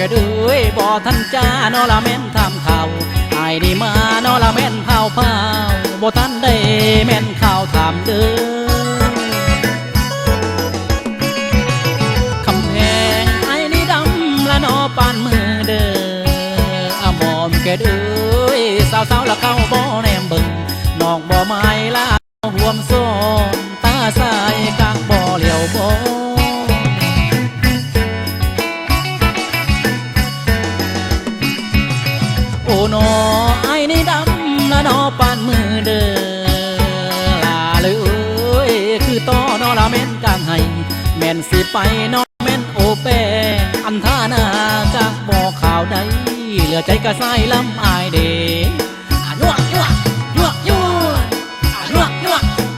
กเด้ยบ่ทันจ้านอละแม่นทำข่าวไอ้นี่มานอละแม่นเผาบ่ทันได้แม่นข่าวถามเด้อคำแพงไอ้นี่ดำละนอปานมือเด้ออะหมอมแกเด้ยสาวๆละเข้าบ่แนมเบิ่งน้องบ่ไม้ละห่วมซ้อนตาสายกางบ่เหลียวบ่โอ้นอไอ้นี่ดำละนอปานมือเด้อลาเลยเอ้ยคือต่อนอละแม่นกางให้แม่นสิไปนอแม่นโอแปอันท่านากางบ่ข่าวใดเหลือใจกะไส้ลำอายเด้ยั่วยั่วยั่วยั่วยั่วยั่ว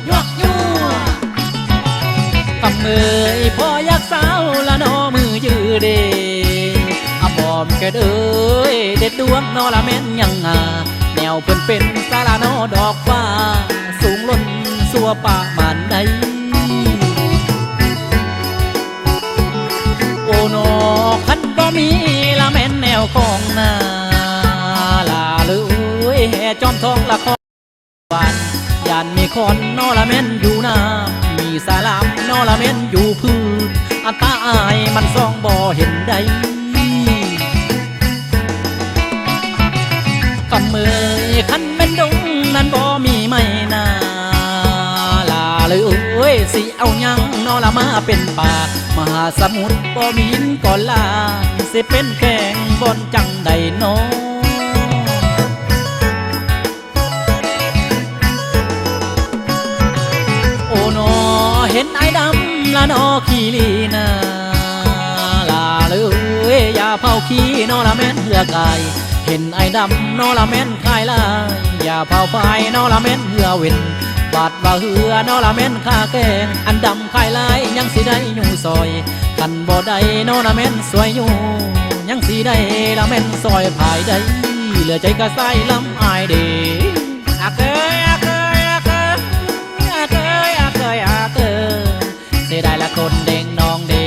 ยั่วยั่วคำเอ่ยพออยากสาวละนอมือยือเด้อะบอมแกเด้ยเด็ดดวงนอละแม่นยังแนวเพิ่นเป็นสาระนอดอกฟ้าสูงล้นสัวปากบานใดโอ้นอคันบ่มีละแม่นแนวของนาลาเลยแห่จอมทองละครวานยานมีคนนอละแม่นอยู่น้ำมีสาลามนอละแม่นอยู่พื้นอันตาอายมันส่องบ่เห็นได้คำเอ่ยคันเป็นดงนั้นบ่มีไม่นาลาเลยเอ้ยสิเอายังนอละมาเป็นป่ามหาสมุทรบ่มีหินก่อนลาสิเป็นแข่งบนจังใดนอโอ้นอเห็นไอ้ดำละนอขี้ลีนาลาเลยอย่าเผาขี้นอละแม่นเหือกายเห็นไอ้ดำนอละแม่นคายลายอย่าเผาไฟนอละแม่นเหือเว้นบาดว่าเหือนอละแม่นข้าแกงอันดำคายลายยังสิได้อยู่ซอยกันบ่ได้นอละแม่นสวยอยู่ยังสิได้ละแม่นซอยภายได้เหลือใจกะไส้ลำอายเด้อาเกยอาเกยอาเกยอาเกยอาเกยอาเกยเสียดายละคนเด้งน้องเด้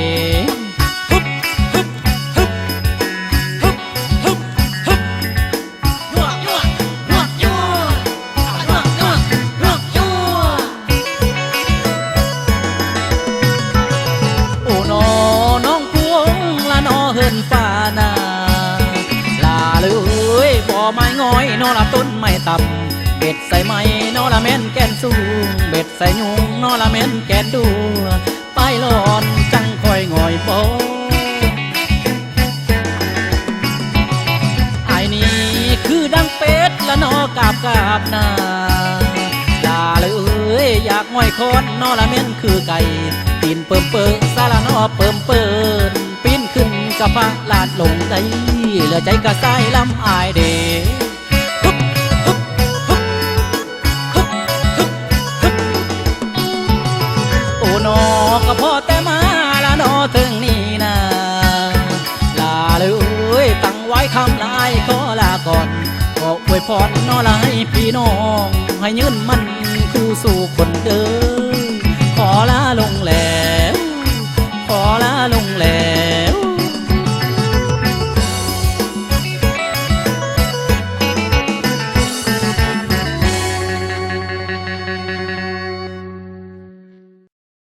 ฟ้านาลาเลยบ่ไม้ง้อยนอละต้นไม้ต่ำเบ็ดใส่ไม้นอละแม่นแกนสูงเบ็ดใส่ยุงนอละแม่นแกนดูไปหลอนจังคอยงอยโปไอ้นี่คือดังเป็ดละนอกาบนาลาเลยอยากง่อยคอนนอละแม่นคือไก่ตีนเปิ่มเปิ่สาละนอเปิ่มเปิ่ปีนขึ้นกะพะลาดลงได้เหลือใจกะไส้ลำอายเด้โอ้นอกะพอแต่มาละนอถึงนี่นะลาเลยตั้งไว้คำลายขอลาก่อนขออวยพรนอละให้พี่น้องให้ยืนมันคู่สู่คนเดินขอลาลงแล้ว